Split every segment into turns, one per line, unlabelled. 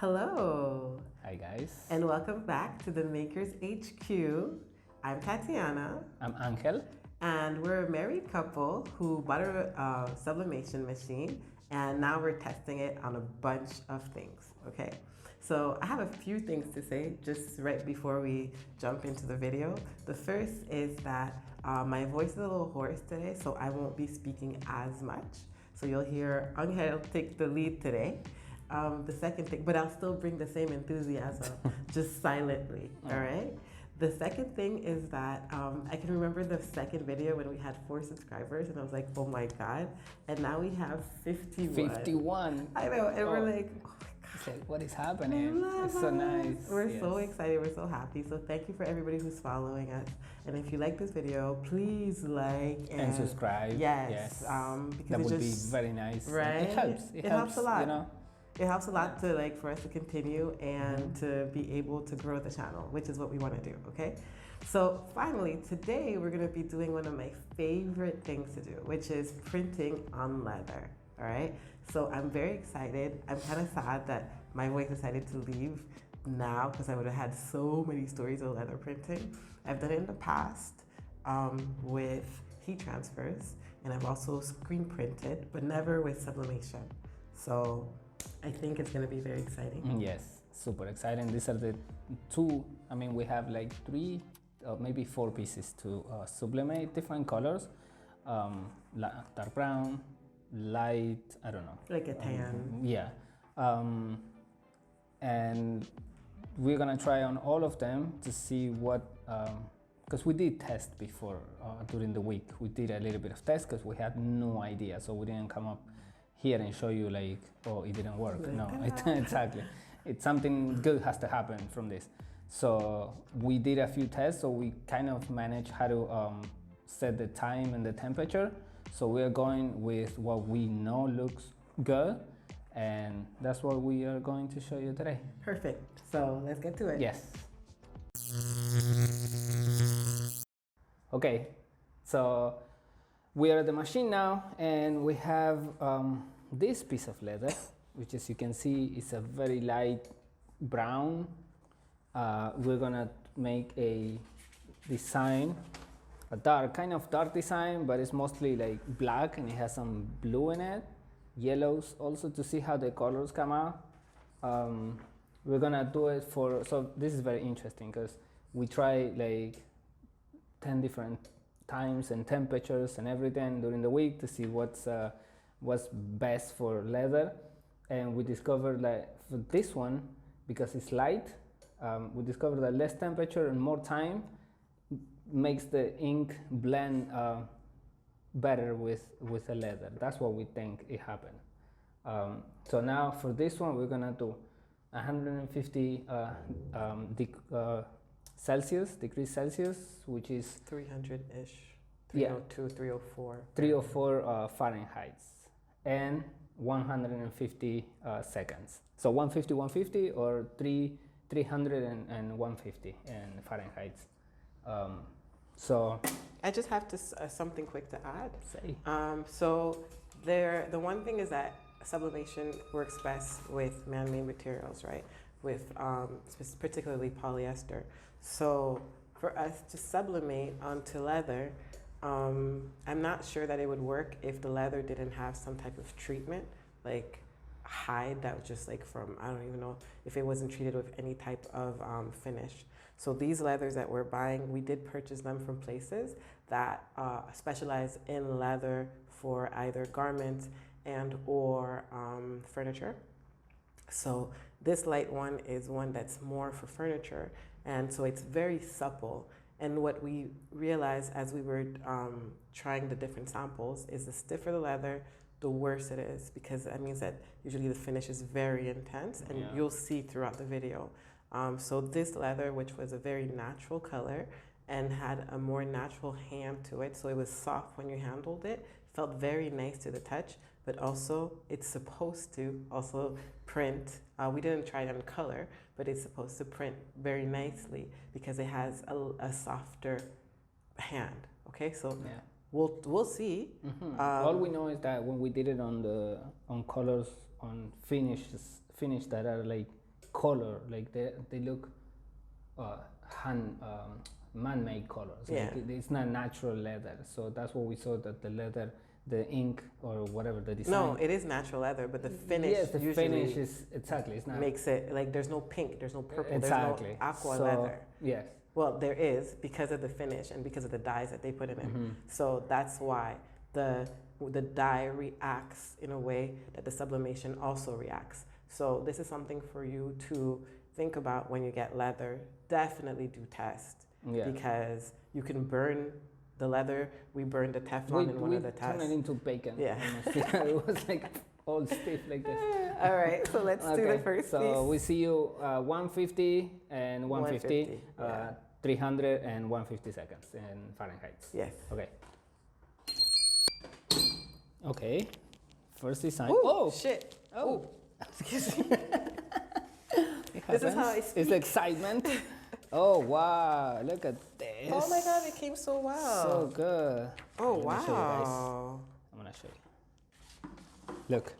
Hello,
Hi guys,
and welcome back to the Makers HQ. I'm Tatiana,
I'm Angel.
and we're a married couple who bought a sublimation machine, and now we're testing it on a bunch of things. Okay, so I have a few things to say just right before we jump into the video. The first is that my voice is a little hoarse today, so I won't be speaking as much. So you'll hear Angel take the lead today. The second thing, but I'll still bring the same enthusiasm, just silently, all right? The second thing is that I can remember the second video when we had 4 subscribers, and I was like, oh my God, and now we have 51.
51.
I know, and we're like, oh my God.
It's like, what is happening? It's so nice.
We're so excited, we're so happy. So thank you for everybody who's following us. And if you like this video, please like
and subscribe.
Yes.
Because that would be very nice.
Right?
It helps.
It helps a lot.
You know?
It helps a lot to for us to continue and to be able to grow the channel, which is what we want to do, okay? So finally, today we're going to be doing one of my favorite things to do, which is printing on leather, all right? So I'm very excited. I'm kind of sad that my wife decided to leave now because I would have had so many stories of leather printing. I've done it in the past with heat transfers, and I've also screen printed, but never with sublimation. So I think it's going to be very exciting.
Yes, super exciting. These are the 2, I mean, we have like 3 or maybe 4 pieces to sublimate different colors. Dark brown, light, I don't know.
Like a tan.
Yeah. And we're going to try on all of them to see what, because we did test before during the week. We did a little bit of test because we had no idea. So we didn't come up here and show you like, oh, it didn't work. No, exactly. It's something good has to happen from this. So we did a few tests, so we kind of managed how to set the time and the temperature. So we are going with what we know looks good, and that's what we are going to show you today.
Perfect. So let's get to it.
Yes. Okay, so we are at the machine now, and we have this piece of leather, which, as you can see, is a very light brown. We're gonna make a design, a kind of dark design, but it's mostly like black, and it has some blue in it, yellows also, to see how the colors come out. We're gonna do it so this is very interesting because we try like 10 different times and temperatures and everything during the week to see what's best for leather, and we discovered that for this one, because it's light, we discovered that less temperature and more time makes the ink blend better with the leather. That's what we think it happened. So now for this one we're gonna do 150 degrees Celsius, which is
300-ish, 302, 304.
304 Fahrenheit, and 150 seconds. So 150 or 300 and 150 in Fahrenheit. So
I just have to something quick to add.
Say.
So the one thing is that sublimation works best with man-made materials, right? With particularly polyester. So for us to sublimate onto leather, I'm not sure that it would work if the leather didn't have some type of treatment, like hide that was just like from, I don't even know if it wasn't treated with any type of finish. So these leathers that we're buying, we did purchase them from places that specialize in leather for either garments and or furniture. So this light one is one that's more for furniture, and so it's very supple. And what we realized as we were trying the different samples is the stiffer the leather, the worse it is, because that means that usually the finish is very intense, and you'll see throughout the video. So this leather, which was a very natural color and had a more natural hand to it, so it was soft when you handled it, felt very nice to the touch, but also it's supposed to also print. We didn't try it on color, but it's supposed to print very nicely because it has a softer hand. Okay, so we'll see.
All we know is that when we did it on colors on finish that are like color, like they look hand man-made colors.
Yeah.
Like it's not natural leather, so that's what we saw, that the leather, the ink or whatever the design.
No, it is natural leather, but the finish
Yes, the
usually
finish is exactly. It's not
makes it like there's no pink, there's no purple,
exactly.
there's no aqua
So,
leather.
Yes.
Well, there is because of the finish and because of the dyes that they put in it. So that's why the dye reacts in a way that the sublimation also reacts. So this is something for you to think about when you get leather. Definitely do test because you can burn the leather. We burned the Teflon in one of the tests.
Turn it into bacon.
Yeah.
It was like all stiff like this.
All right, so let's do the first
so
piece.
we see you 150 and 150, 300 and 150 seconds in Fahrenheit.
Yes.
Okay. Okay. First design.
Ooh,
oh
shit.
Oh.
Excuse me.
This
is how I
It's
speak.
excitement. Oh wow! Look at this.
Oh my god, it came so well.
So good.
Oh
Let me show you guys.
wow.
I'm gonna show you. Look.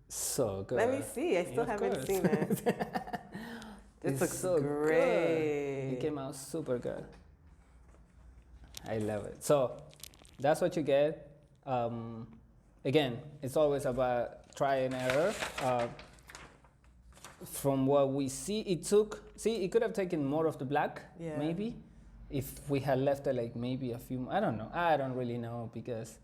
So good.
Let me see. I still
Of
haven't
course.
seen it. This
It's
looks
so
great.
good. It came out super good. I love it. So that's what you get. Again, it's always about try and error. From what we see, it could have taken more of the black,
Yeah.
maybe, if we had left it like maybe a few. I don't know. I don't really know because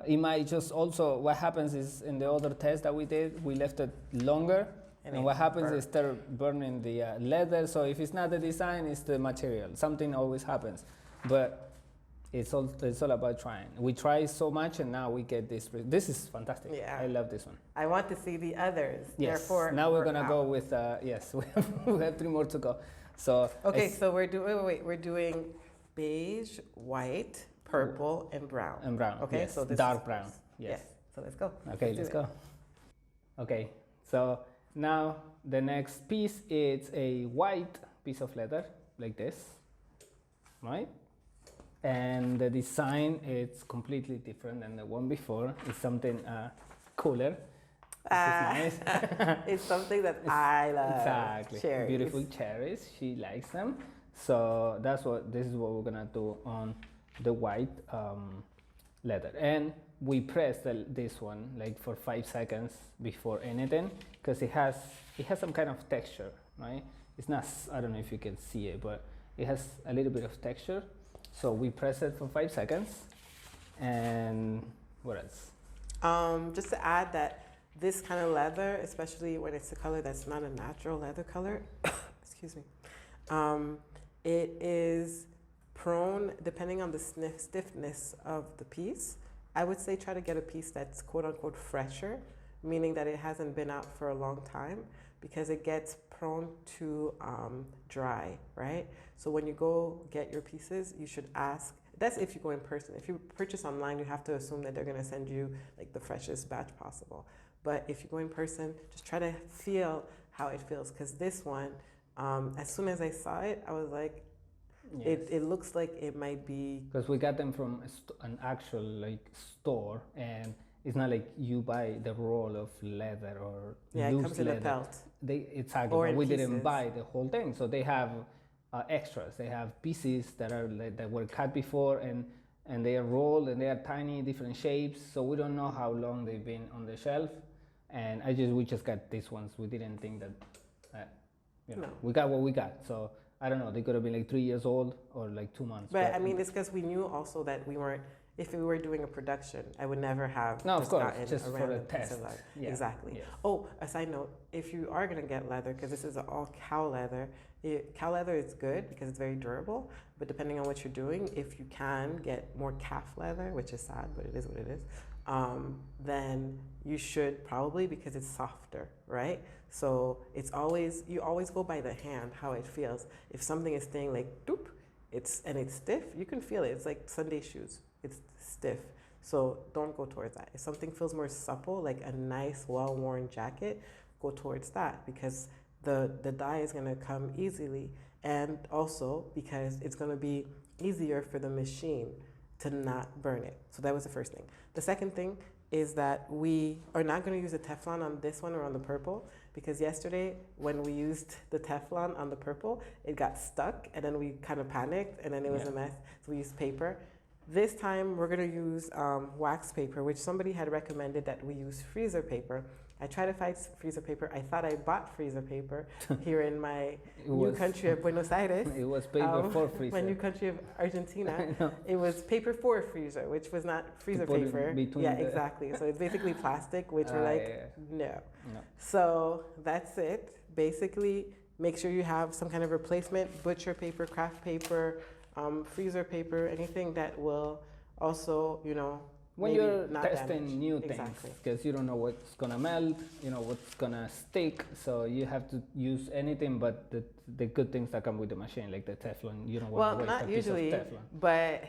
it might just also. What happens is in the other test that we did, we left it longer, and what happens is start burning the leather. So if it's not the design, it's the material. Something always happens, but it's all about trying. We try so much, and now we get this. This is fantastic.
Yeah.
I love this one.
I want to see the others.
Yes.
Therefore,
Now we're gonna go with yes. We have 3 more to go. So
Okay, so we're doing we're doing beige, white, purple, and brown.
and brown.
Okay,
yes.
so this
dark
is
brown.
first.
Yes.
So let's go.
Okay, let's go. Okay, so now the next piece is a white piece of leather like this, right? And the design is completely different than the one before. It's something cooler. This is nice.
It's something that I love.
Exactly.
Cherries.
Beautiful cherries. She likes them. So this is what we're gonna do on the white leather. And we press this one like for 5 seconds before anything because it has some kind of texture, right? It's not. I don't know if you can see it, but it has a little bit of texture. So we press it for 5 seconds. And what else?
Just to add that this kind of leather, especially when it's a color that's not a natural leather color, excuse me, it is prone, depending on the stiffness of the piece. I would say try to get a piece that's quote unquote fresher, meaning that it hasn't been out for a long time, because it gets prone to dry, right? So when you go get your pieces, you should ask. That's if you go in person. If you purchase online, you have to assume that they're gonna send you like the freshest batch possible. But if you go in person, just try to feel how it feels. Because this one, as soon as I saw it, I was like,
Yes.
it looks like it might be.
Because we got them from an actual like store, and it's not like you buy the roll of leather or
Yeah, it
loose
comes in
leather.
a pelt.
Exactly,
Or
but
in
we didn't
pieces.
buy the whole thing. So they have extras. They have pieces that are that were cut before, and they are rolled, and they are tiny, different shapes. So we don't know how long they've been on the shelf. And we just got these ones. We didn't think that,
No.
we got what we got. So I don't know. They could have been like 3 years old or like 2 months.
But I mean, it's because we knew also that we weren't. If we were doing a production, I would never have.
No, of
just
course,
gotten
just
a
for a
random piece
test.
of leather.
Yeah,
Exactly.
yes.
Oh, a side note: if you are gonna get leather, because this is all cow leather, cow leather is good because it's very durable. But depending on what you're doing, if you can get more calf leather, which is sad, but it is what it is, then you should probably, because it's softer, right? So you always go by the hand, how it feels. If something is staying like doop, it's stiff, you can feel it. It's like Sunday shoes. It's stiff. So don't go towards that. If something feels more supple, like a nice, well-worn jacket, go towards that, because the dye is gonna come easily, and also because it's gonna be easier for the machine to not burn it. So that was the first thing. The second thing is that we are not going to use the Teflon on this one or on the purple, because yesterday when we used the Teflon on the purple, it got stuck and then we kind of panicked and then it was a mess. So we used paper. This time we're going to use wax paper, which somebody had recommended that we use freezer paper. I tried to find freezer paper. I thought I bought freezer paper here in my new country of Buenos Aires.
It was paper for freezer.
My new country of Argentina. It was paper for freezer, which was not freezer paper. Yeah, exactly. So it's basically plastic, which we're like, no. So that's it. Basically, make sure you have some kind of replacement, butcher paper, craft paper, freezer paper, anything that will also, you know,
when you're testing
damage.
New things, because you don't know what's gonna melt, you know what's gonna stick, so you have to use anything but the good things that come with the machine, like the Teflon. You don't want to waste a piece of Teflon.
But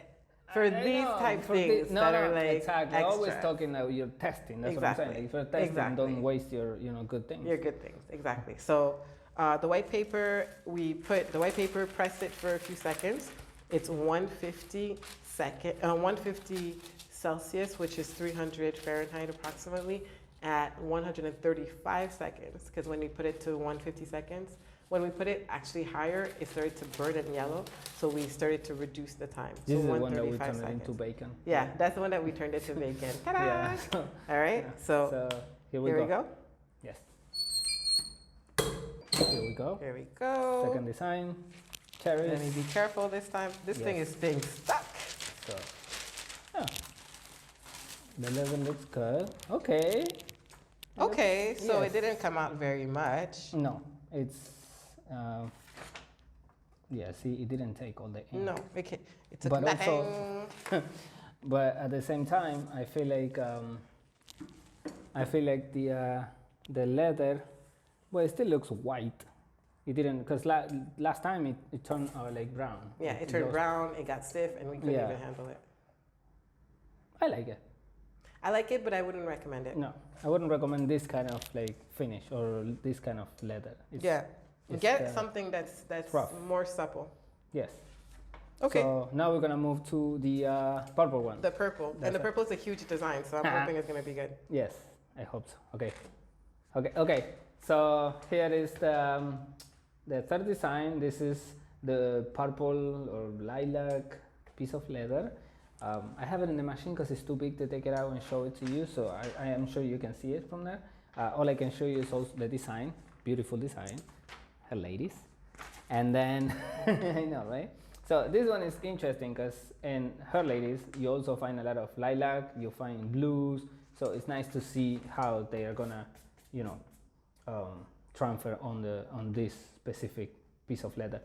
for these type things that are like
exactly.
Extra.
Always talking that you're testing. That's what I'm saying. Like if you're testing, don't waste your good things.
Your good things, exactly. So the white paper, press it for a few seconds. It's 150 Celsius, which is 300 Fahrenheit approximately, at 135 seconds. Because when we put it to 150 seconds, when we put it actually higher, it started to burn and yellow. So we started to reduce the time.
This
so
is the one that we turned it into bacon.
Yeah, that's the one that we turned it to bacon. Ta-da!
Yeah.
All right, so
here we go.
Yes.
Here we go.
Here we go.
Second design. Cherries.
Let me be careful this time. This thing is staying stuck.
So, yeah. The leather looks good. Okay.
Okay, so it didn't come out very much.
No, it's, yeah, see, it didn't take all the ink.
No, it took
but
nothing.
also, but at the same time, I feel like the leather, well, it still looks white. It didn't, because last time it turned like brown.
Yeah, it turned brown, it got stiff, and we couldn't even handle it.
I like it.
I like it, but I wouldn't recommend it.
No, I wouldn't recommend this kind of like finish or this kind of leather.
Get something that's
rough.
more supple.
Yes.
Okay.
So now we're gonna move to the purple one.
The purple, and the purple is a huge design, so I'm hoping it's gonna be good.
Yes, I hope so. Okay. So here is the third design. This is the purple or lilac piece of leather. I have it in the machine because it's too big to take it out and show it to you, so I am sure you can see it from there. All I can show you is also the design, beautiful design, her ladies. And then, I know, right? So this one is interesting because in her ladies, you also find a lot of lilac, you find blues, so it's nice to see how they are gonna, you know, transfer on this specific piece of leather.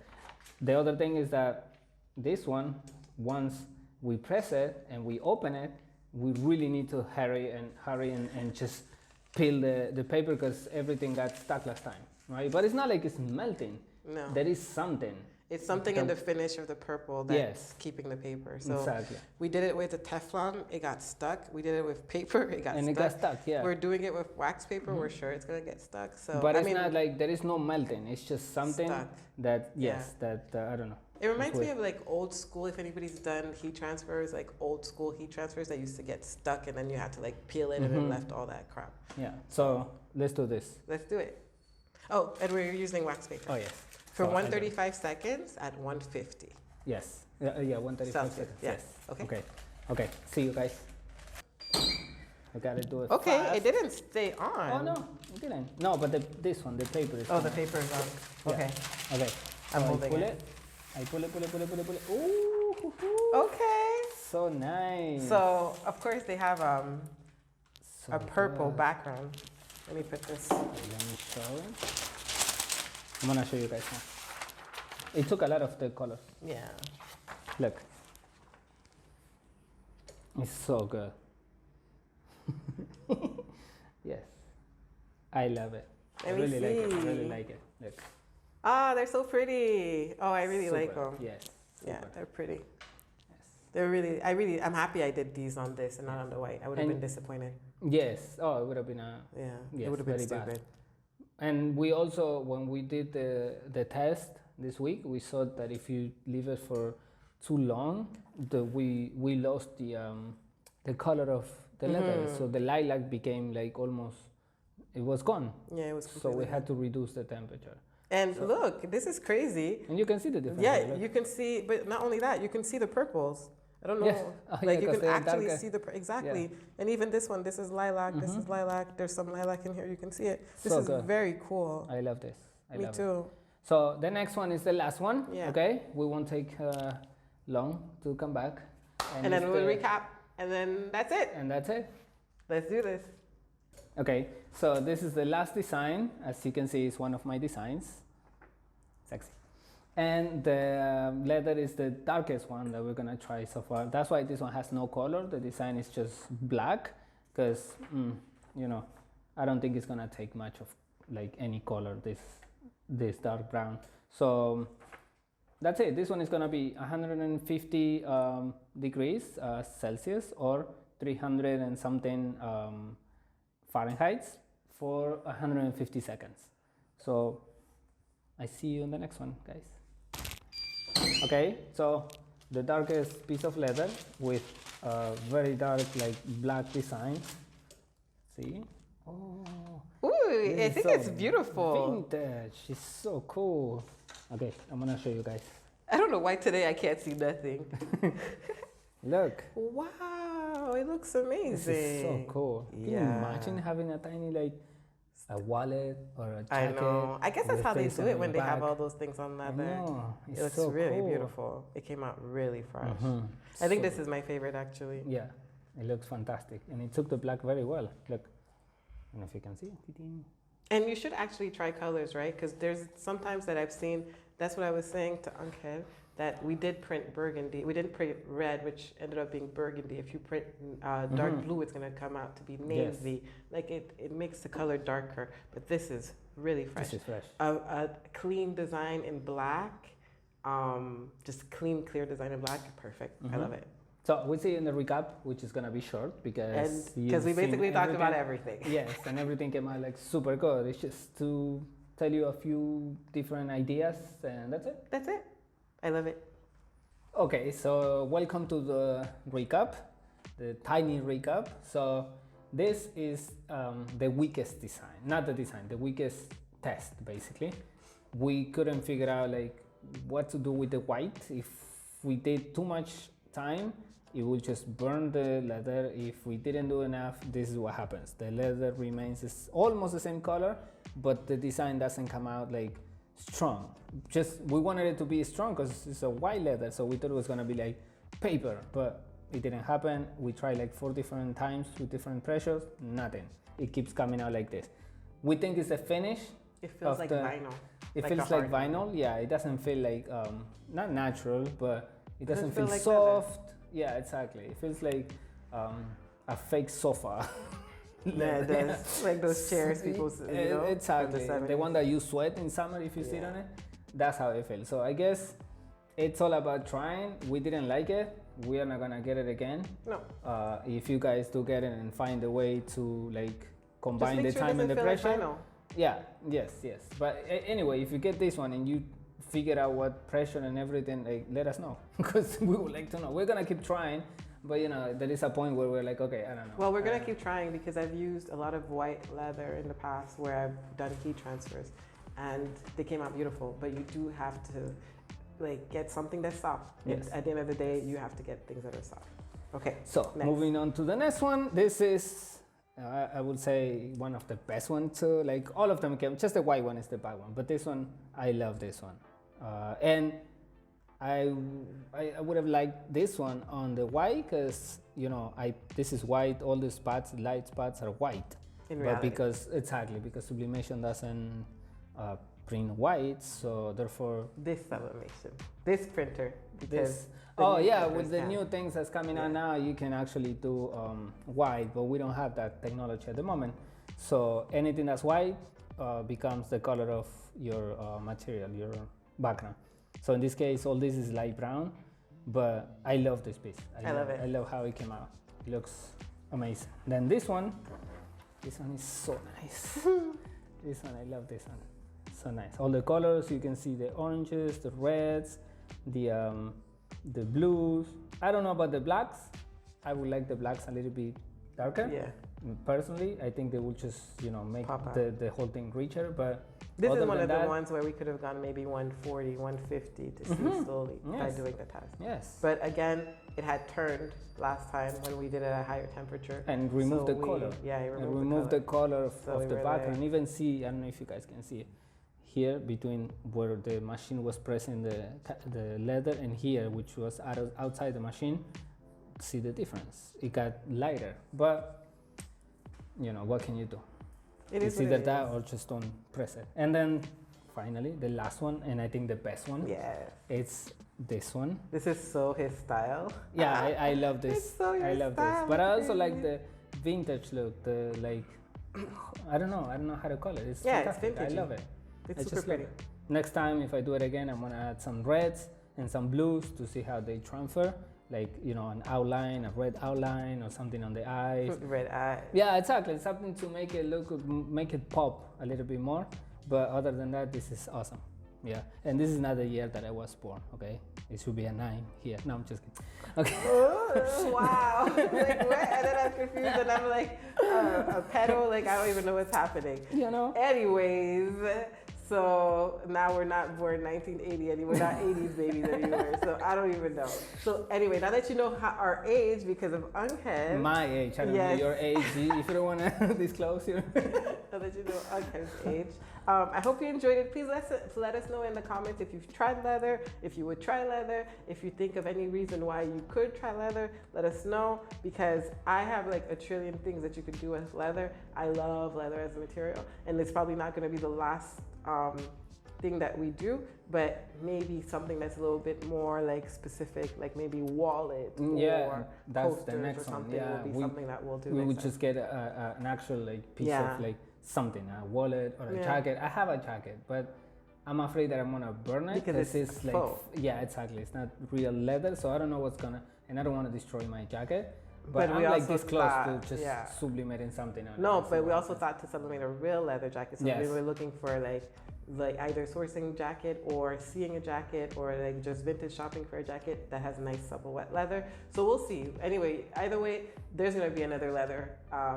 The other thing is that this one, once we press it and we open it, we really need to hurry and just peel the paper because everything got stuck last time, right? But it's not like it's melting.
No.
There is something.
It's something in the finish of the purple that's keeping the paper. So
exactly.
We did it with the Teflon, it got stuck. We did it with paper, it got stuck.
It got stuck, yeah.
We're doing it with wax paper, we're sure it's gonna get stuck. So,
but it's not like there is no melting. It's just something
stuck.
that, I don't know.
It reminds me of like old school, if anybody's done heat transfers, like old school heat transfers that used to get stuck and then you had to like peel it and then left all that crap.
Yeah, so let's do this.
Let's do it. Oh, and we're using wax paper.
Oh, yes.
For 135 seconds at 150.
Yes. Yeah, 135
Celsius.
seconds.
Yeah.
Yes. Okay. See you guys. I gotta do it.
Okay,
fast.
it didn't stay on.
Oh no, it didn't. No, but this one, the paper is.
Oh, the paper is on. Okay.
Yeah. Okay.
I'm
so
holding
I
it.
pull it. Ooh.
Okay.
So nice.
So of course they have a purple
good.
background. Let me put this.
Let me show it. I'm gonna show you guys now. It took a lot of the color.
Yeah.
Look. It's so good. Yes. I love it. I really like it. I really like it. Look.
Ah, they're so pretty. Oh, I really
Super.
like them.
Yes.
Yeah,
Super.
they're pretty.
Yes.
They're really, I'm happy I did these on this and not on the white. I would have been disappointed.
Yes. Oh, it would have been a.
Yeah,
Yes,
it would have been
very bad.
stupid.
And we also, when we did the test this week, we saw that if you leave it for too long, we lost the color of the leather. So the lilac became like almost, it was gone.
Yeah, it was
So
completely
we had to reduce the temperature.
And look, this is crazy.
And you can see the difference.
Yeah,
here, look.
you can see, but not only that, you can see the purples. I don't know.
Yes. Oh,
Like
yeah,
you
'cause
can
they are
actually
darker.
see the exactly.
Yeah.
And even this one, this is lilac. This is lilac. There's some lilac in here. You can see it. This
So
is
good.
very cool.
I love this. I
Me
love
too.
It. So the next one is the last one.
Yeah.
Okay, we won't take long to come back.
And then
it's
we'll
the-
recap, and then that's it.
And that's it.
Let's do this.
Okay, so this is the last design. As you can see, it's one of my designs. Sexy. And the leather is the darkest one that we're gonna try so far. That's why this one has no color. The design is just black, because you know, I don't think it's gonna take much of like any color. This dark brown. So that's it. This one is gonna be 150 degrees Celsius or 300 and something Fahrenheit for 150 seconds. So I see you in the next one, guys. Okay, so the darkest piece of leather with a very dark like black design. See? Oh,
Ooh, I
this is
think
so
it's beautiful.
Vintage. It's so cool. Okay, I'm gonna show you guys.
I don't know why today I can't see nothing.
Look.
Wow, it looks amazing.
This is so cool. Can you imagine having a tiny like a wallet or a
I
jacket?
know. I guess that's
with
how they
things
do
on
it
the
when they have
back?
all those things on
I
leather.
know.
It
It's
looks
so
really
cool.
beautiful. It came out really fresh.
Mhm.
I think
So-
this is my favorite actually.
Yeah, it looks fantastic, and it took the black very well. Look, I don't know if you can see.
And you should actually try colors, right? Because there's sometimes that I've seen, that's what I was saying to Uncle, that we did print burgundy. We didn't print red, which ended up being burgundy. If you print dark blue, it's going to come out to be navy. Like it makes the color darker. But this is really fresh.
This is fresh.
A clean design in black, just clean, clear design in black. Perfect. I love it.
So we'll see in the recap, which is gonna be short because
Because we
you've seen
basically talked about everything.
Yes, and everything came out like super good. It's just to tell you a few different ideas, and that's it.
That's it. I love it.
Okay, so welcome to the recap, the tiny recap. So this is the weakest design, not the design, the weakest test basically. We couldn't figure out like what to do with the white. If we did too much time, it will just burn the leather. If we didn't do enough, this is what happens. The leather remains almost the same color, but the design doesn't come out like strong. Just we wanted it to be strong because it's a white leather, so we thought it was gonna be like paper, but it didn't happen. We tried like 4 different times with different pressures, nothing. It keeps coming out like this. We think it's the finish.
It feels like vinyl.
It
Like a
feels like
hard
vinyl. Yeah, it doesn't feel like not natural, but it doesn't feel
feel like
soft. Yeah, exactly. It feels like a fake sofa.
Yeah, it does. Like those chairs people, you know,
Exactly.
from the
The one that you sweat in summer if you sit
Yeah.
on it. That's how it feels. So I guess it's all about trying. We didn't like it. We are not gonna get it again.
No.
If you guys do get it and find a way to like
Just
combine
make
the
sure
time
it
and the
doesn't feel like
pressure.
vinyl.
Yeah, yes. But anyway, if you get this one and you figure out what pressure and everything, like let us know because we would like to know. We're gonna keep trying, but you know there is a point where we're like, okay, I don't know.
Well, we're gonna keep trying because I've used a lot of white leather in the past where I've done heat transfers, and they came out beautiful. But you do have to like get something that's soft.
Yes.
At the end of the day, you have to get things that are soft. Okay.
So
next.
moving on to the next one. This is I would say one of the best ones too. Like all of them came. Just the white one is the bad one, but this one I love this one, and I would have liked this one on the white because you know this is white. All the spots, light spots are white.
In
But
reality.
because sublimation doesn't print white, so therefore
This sublimation, this printer, because
this.
the
Oh
new
yeah,
printers
with the
can.
new things that's coming out now, you can actually do white, but we don't have that technology at the moment. So anything that's white becomes the color of your material, your background. So in this case, all this is light brown, but I love this piece.
I love it.
I love how it came out. It looks amazing. Then this one is so nice. This one, I love this one. So nice. All the colors, you can see the oranges, the reds, the blues. I don't know about the blacks. I would like the blacks a little bit darker.
Yeah.
Personally, I think they will just, you know, make
Pop out.
the whole thing richer. But
This is
other
one
than
of the
that,
ones where we could have gone maybe 140, 150 to see slowly by
Yes.
doing the test.
yes,
But again, it had turned last time when we did it at a higher temperature.
and remove
So
the
we-
color.
Yeah, you
And
removed
remove
the
the
color.
color of,
So we
of the
were
background.
like-
Even see, I don't know if you guys can see it here between where the machine was pressing the leather and here, which was outside the machine. See the difference? It got lighter, but you know, what can you do?
It
It's
is what
either
it
that
is.
or just don't press it. And then finally, the last one, and I think the best one,
Yeah.
it's this one.
This is so his style.
Yeah, I love this.
It's so your
I love
style,
this. But I also
crazy.
like the vintage look, the like I don't know how to call it. It's
Yeah, it's
fantastic. I
vintagey.
love it.
It's
I
super
just love
pretty.
it. Next time if I do it again, I'm gonna add some reds and some blues to see how they transfer. Like, you know, an outline, a red outline or something on the eyes.
Red eye.
Yeah, exactly. Something to make it look, make it pop a little bit more. But other than that, this is awesome. Yeah, and this is not the year that I was born. Okay, it should be a 9 here. No, I'm just kidding. Okay.
Oh, wow. Like what? And then I'm confused and I'm like, a pedal, like I don't even know what's happening.
You know.
Anyways, so now we're not born 1980 anymore, we're not 80s babies anymore, so I don't even know. So anyway, now that you know our age because of Angel,
My age, I don't
Yes.
know your age. If you don't want to disclose your.
now that you know Angel's age, I hope you enjoyed it. Please let us know in the comments if you've tried leather, if you would try leather, if you think of any reason why you could try leather, let us know, because I have like a trillion things that you could do with leather. I love leather as a material, and it's probably not going to be the last thing that we do, but maybe something that's a little bit more like specific, like maybe wallet
Yeah,
or
that's
posters
the next
or
one.
something
Yeah,
will be something that we'll do
we
next
would
time.
just get an actual like piece
Yeah.
of like something, a wallet or a
Yeah.
jacket. I have a jacket, but I'm afraid that I'm gonna burn it
Because it's
like
faux.
yeah, exactly. It's not real leather, so I don't know what's gonna, and I don't want to destroy my jacket.
But
But
we
I'm like
also
this close
thought-
to just
yeah.
sublimating something on it.
No,
So
but we
I
also
just-
thought to sublimate a real leather jacket. So we
Yes.
were looking for like either sourcing jacket or seeing a jacket or like just vintage shopping for a jacket that has nice supple wet leather. So we'll see. Anyway, either way, there's gonna be another leather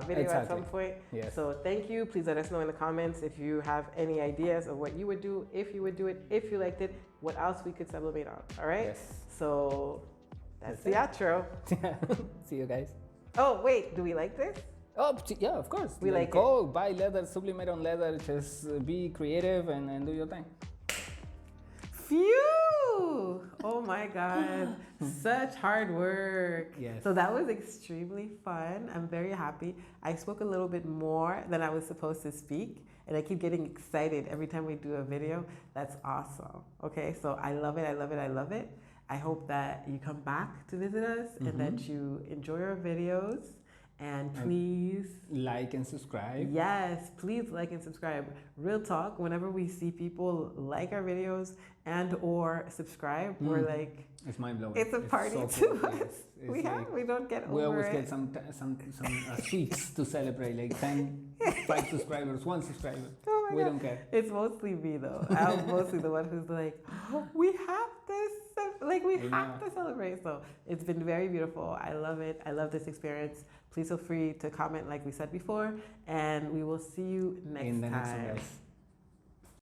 video at some
Exactly.
point.
Yes.
So thank you. Please let us know in the comments if you have any ideas of what you would do, if you would do it, if you liked it, what else we could sublimate on. All right.
Yes.
So that's
That's
the outro.
See you guys.
Oh wait, do we like this?
Oh, yeah, of course.
We like
go buy leather, sublimate on leather. Just be creative and do your thing.
Phew! Oh my God, such hard work.
Yes.
So that was extremely fun. I'm very happy. I spoke a little bit more than I was supposed to speak, and I keep getting excited every time we do a video. That's awesome. Okay, so I love it. I love it. I love it. I hope that you come back to visit us and that you enjoy our videos. And please,
Like and subscribe.
yes, please like and subscribe. Real talk, whenever we see people like our videos and or subscribe, we're like,
It's mind blowing.
it's a party
so
to
cool,
us.
yes. It's
We
like-
we don't get
We
over
always
it.
get some sweets to celebrate, like 10, 5 subscribers, 1 subscriber.
Oh my
We
God.
don't care.
It's mostly me though. I'm mostly the one who's like, we have to, we
I
have
know.
to celebrate. So it's been very beautiful. I love it. I love this experience. Please feel free to comment like we said before, and we will see you next
In the next one,
time.
guys.